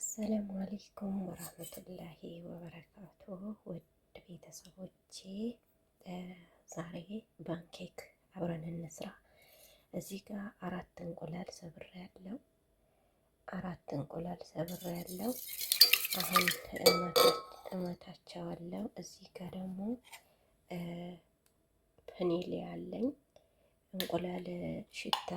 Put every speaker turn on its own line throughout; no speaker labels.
አሰላሙ አለይኩም ወራህመቱላሂ ወበረካቱ። ውድ ቤተሰቦቼ ዛሬ ፓንኬክ አብረን እንስራ። እዚህ ጋር አራት እንቁላል ሰብሬ ያለው አሁን እመታቸዋለሁ። እዚህ ጋር ደግሞ ፕኒል ያለኝ እንቁላል ሽታ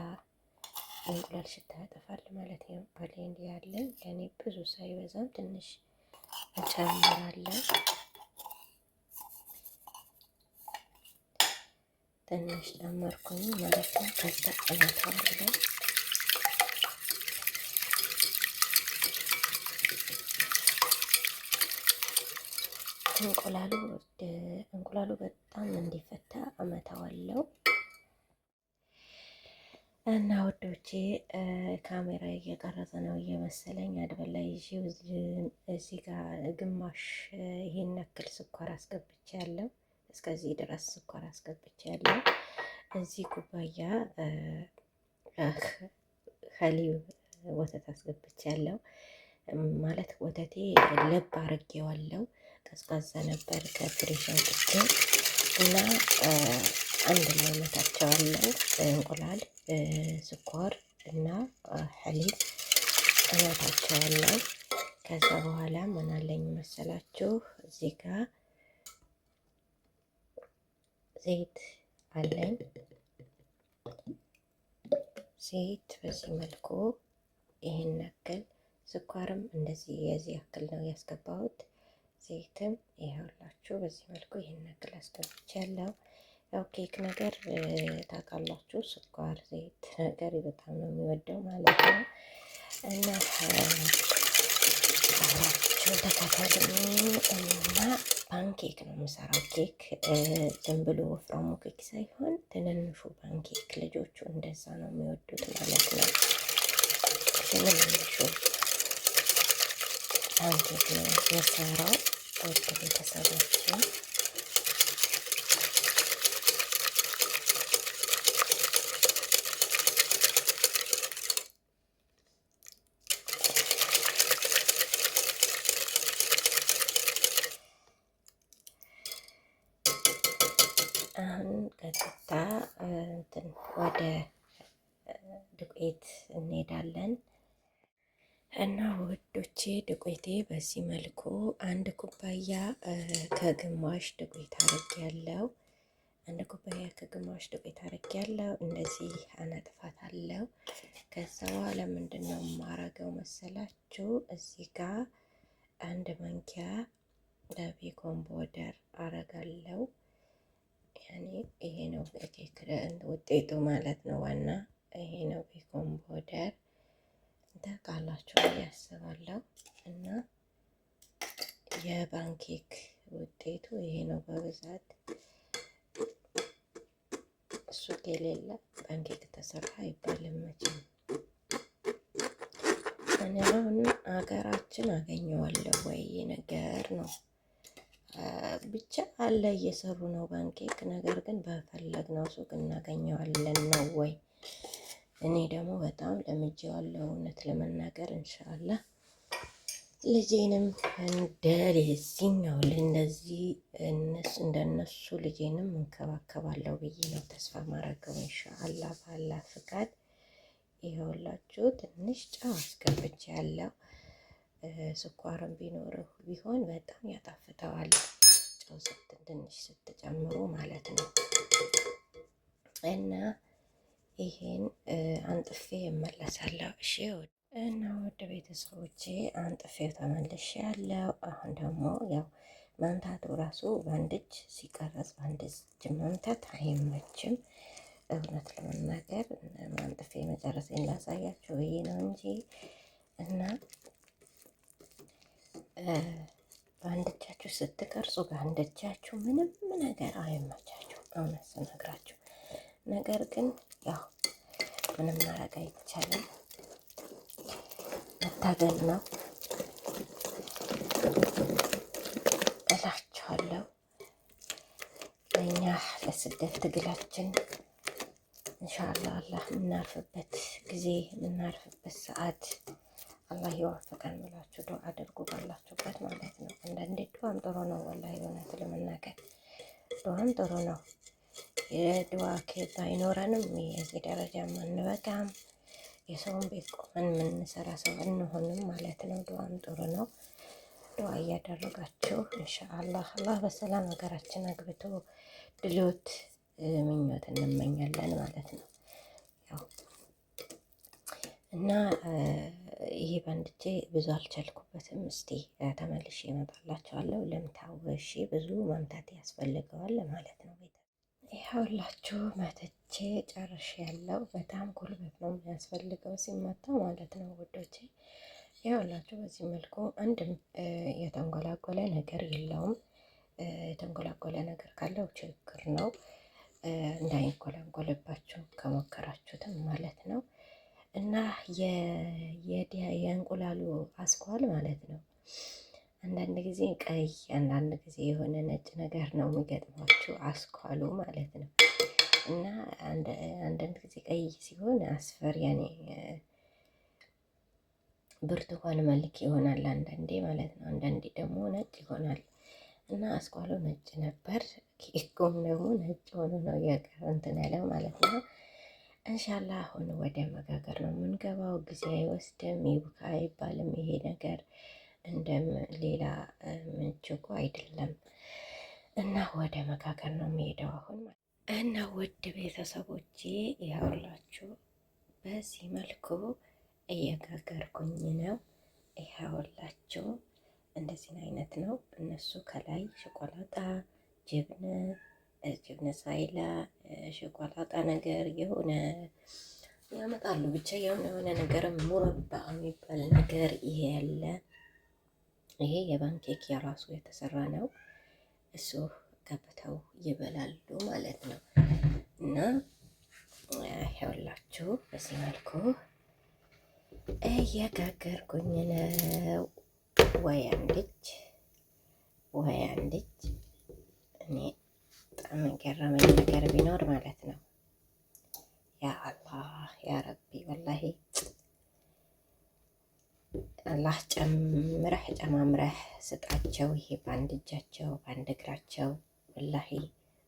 ያጠፋል ማለት ነው። ፕኒል ያለኝ ያኔ ብዙ ሳይበዛም ትንሽ እጨምራለሁ። ትንሽ ጨመርኩኝ ማለት ነው። ከዛ እመታዋለሁ። እንቁላሉ በጣም እንዲፈታ እመታዋለሁ። እና ወዶቼ ካሜራ እየቀረጸ ነው እየመሰለኝ አድበል ላይ ይዤው እዚህ ጋር ግማሽ ይሄን ያክል ስኳር አስገብቼ ያለው እስከዚህ ድረስ ስኳር አስገብቼ ያለው እዚህ ኩባያ ኸሊብ ወተት አስገብቼ ያለው ማለት ወተቴ ለብ አድርጌዋለሁ። ቀዝቃዛ ነበር ከፍሪጅ አውጥቼ እና አንድ ላይ መታቸዋለሁ። እንቁላል፣ ስኳር እና ሐሊብ እመታቸዋለሁ። ከዛ በኋላ ምን አለኝ መሰላችሁ እዚህ ጋር ዘይት አለኝ። ዘይት በዚህ መልኩ ይሄን ያክል፣ ስኳርም እንደዚህ የዚህ ያክል ነው ያስገባሁት። ዘይትም ይኸውላችሁ በዚህ መልኩ ይሄን ያክል አስገብቻለሁ። ያው ኬክ ነገር ታውቃላችሁ፣ ስኳር ዘይት ነገር በጣም ነው የሚወደው ማለት ነው። እና አብራችሁ ተከታተሉኝ። እና ፓንኬክ ነው የምሰራው። ኬክ ዝም ብሎ ወፍራሙ ኬክ ሳይሆን ትንንሹ ፓንኬክ፣ ልጆቹ እንደዛ ነው የሚወዱት ማለት ነው። ትንንሹ ፓንኬክ ነው የምሰራው ውድ ቤተሰቦችን። አሁን ቀጥታ ወደ ዱቄት እንሄዳለን እና ውዶቼ ዱቄቴ በዚህ መልኩ አንድ ኩባያ ከግማሽ ዱቄት አድርጌያለሁ። እንደዚህ አነጥፋታለሁ። ከዛ በኋላ ምንድነው የማረገው መሰላችሁ እዚህ ጋር አንድ ማንኪያ ቤኪንግ ፓውደር አረጋለሁ። ያኔ ይሄ ነው ኬክ ውጤቱ ማለት ነው። ዋና ይሄ ነው ቤኪንግ ፓውደር ታውቃላችሁ ያስባለሁ። እና የፓንኬክ ውጤቱ ይሄ ነው በብዛት። እሱ ከሌለ ፓንኬክ ተሰራ አይባልም መቼም። እኔ አሁን ሀገራችን አገኘዋለሁ ወይ ነገር ነው ብቻ አለ እየሰሩ ነው ፓንኬክ። ነገር ግን በፈለግነው ሱቅ እናገኘዋለን ነው ወይ? እኔ ደግሞ በጣም ለምጄዋለሁ እውነት ለመናገር። ኢንሻአላህ ልጄንም እንደዚህኛው እንደዚህ እንደነሱ ልጄንም እንከባከባለሁ ብዬ ነው ተስፋ ማድረገው ኢንሻአላህ በአላህ ፍቃድ። ይኸውላችሁ ትንሽ ጨው አስገብቼ ያለው ስኳርም ቢሆን በጣም ያጣፍጠዋል። ጨው ትንሽ ስትጨምሩ ማለት ነው። እና ይሄን አንጥፌ እመለሳለሁ። እሺ እና ወደ ቤተሰቦቼ አንጥፌው ተመልሼ ያለው። አሁን ደግሞ ያው መምታቱ ራሱ በአንድ እጅ ሲቀረጽ በአንድ እጅ መምታት አይመችም። እውነት ለመናገር አንጥፌ መጨረሴን ላሳያችሁ ብዬ ነው እንጂ እና በአንድ እጃችሁ ስትቀርጹ በአንድ እጃችሁ ምንም ነገር አይመቻችሁ፣ እውነት ስነግራችሁ። ነገር ግን ያው ምንም ማድረግ አይቻልም፣ መታገል ነው እላችኋለሁ። ለእኛ ለስደት ትግላችን ኢንሻአላህ አላህ የምናርፍበት ጊዜ የምናርፍበት ሰዓት አላህ ይወፍቀን ብላችሁ ዱዓ አድርጉ ባላችሁበት ማለት ነው። አንዳንዴ ዱዓም ጥሩ ነው ወላሂ እውነት ለመናገር ዱዓም ጥሩ ነው። የዱዓ ኬት አይኖረንም የዚህ ደረጃ አንበቃም። የሰውን ቤት ቆመን የምንሰራ ሰው እንሆንም ማለት ነው። ዱዓም ጥሩ ነው። ዱዓ እያደረጋችሁ ኢንሻአላህ አላህ በሰላም ሀገራችን አግብቶ ድሎት ምኞት እንመኛለን ማለት ነው። ያው እና ይሄ ባንድቼ ብዙ አልቻልኩበትም። እስቲ ተመልሼ እመጣላችኋለሁ። ለምታወሺ ብዙ መምታት ያስፈልገዋል ማለት ነው። ይኸውላችሁ መትቼ ጨርሼ ያለው በጣም ጉልበት ነው የሚያስፈልገው ሲመታ ማለት ነው ውዶቼ። ይኸውላችሁ በዚህ መልኩ አንድም የተንጎላጎለ ነገር የለውም። የተንጎላጎለ ነገር ካለው ችግር ነው፣ እንዳይንጎላጎልባችሁ ከሞከራችሁትም ማለት ነው። እና የእንቁላሉ አስኳል ማለት ነው አንዳንድ ጊዜ ቀይ፣ አንዳንድ ጊዜ የሆነ ነጭ ነገር ነው የሚገጥማችሁ አስኳሉ ማለት ነው። እና አንዳንድ ጊዜ ቀይ ሲሆን አስፈሪ ያኔ ብርቱካን መልክ ይሆናል አንዳንዴ ማለት ነው። አንዳንዴ ደግሞ ነጭ ይሆናል እና አስኳሉ ነጭ ነበር። ኬኩም ደግሞ ነጭ ሆኖ ነው እንትን ያለው ማለት ነው። እንሻላ አሁን ወደ መጋገር ነው የምንገባው። ጊዜ አይወስድም፣ ይብካ አይባልም። ይሄ ነገር እንደም ሌላ ምንችኮ አይደለም እና ወደ መጋገር ነው የሚሄደው አሁን እና ውድ ቤተሰቦቼ ያውላችሁ በዚህ መልኩ እየጋገርኩኝ ነው። ይኸውላችሁ እንደዚህ አይነት ነው። እነሱ ከላይ ሾኮላታ፣ ጅብነ ሳይላ፣ ሾኮላታ ነገር የሆነ ያመጣሉ። ብቻ የሆነ ነገር ሙረባ የሚባል ነገር ይሄ ያለ ይሄ የባንኬክ የራሱ የተሰራ ነው። እሱ ገብተው ይበላሉ ማለት ነው። እና ይኸውላችሁ በዚህ መልኩ እየጋገርኩኝ ነው። ወይ አንድ እጅ እኔ በጣም የገረመኝ ነገር ቢኖር ማለት ነው ያ አላህ ያ ረቢ ወላሂ አላህ ጨማምረህ ስጣቸው። ይሄ በአንድ እጃቸው በአንድ እግራቸው ወላሂ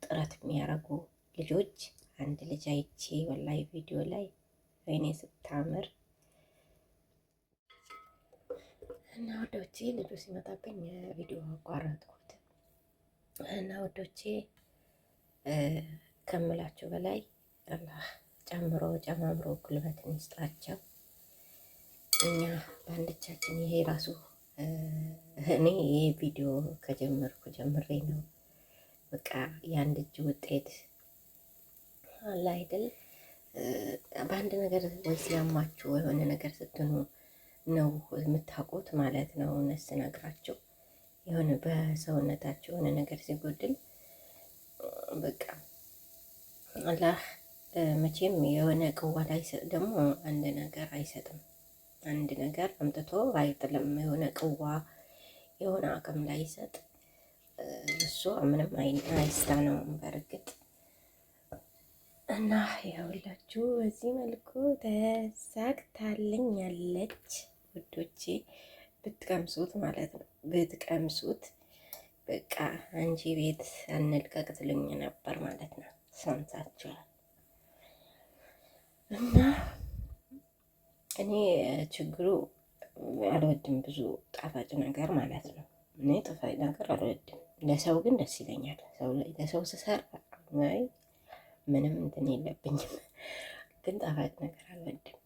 ጥረት የሚያረጉ ልጆች አንድ ልጅ አይቼ ወላሂ ቪዲዮ ላይ ወይኔ ስታምር እና ወዶቼ ልጁ ሲመጣብኝ ቪዲዮ አቋረጥኩት። እና ወዶቼ ከምላቸው በላይ አላህ ጨማምሮ ጉልበትን ይስጣቸው። እኛ በአንድ እጃችን ይሄ ራሱ እኔ ይሄ ቪዲዮ ከጀመርኩ ጀምሬ ነው በቃ የአንድ እጅ ውጤት አለ አይደል? በአንድ ነገር ወይ ሲያማችሁ የሆነ ነገር ስትኑ ነው የምታውቁት ማለት ነው። እውነት ስነግራችሁ የሆነ በሰውነታችሁ የሆነ ነገር ሲጎድል በቃ አላህ መቼም የሆነ ቅዋ ላይ ደግሞ አንድ ነገር አይሰጥም። አንድ ነገር አምጥቶ አይጥልም። የሆነ ቅዋ የሆነ አቅም ላይ ይሰጥ እሱ ምንም አይሳነውም በእርግጥ እና ይኸውላችሁ በዚህ መልኩ ተሳክታልኛለች ውዶቼ። ብትቀምሱት ማለት ነው ብትቀምሱት በቃ አንቺ ቤት አንልቀቅ ትሉኝ ነበር ማለት ነው። ሰምታችኋል። እና እኔ ችግሩ አልወድም ብዙ ጣፋጭ ነገር ማለት ነው። እኔ ጣፋጭ ነገር አልወድም። ለሰው ግን ደስ ይለኛል። ለሰው ስሰራ ምንም እንትን የለብኝም፣ ግን ጣፋጭ ነገር አልወድም።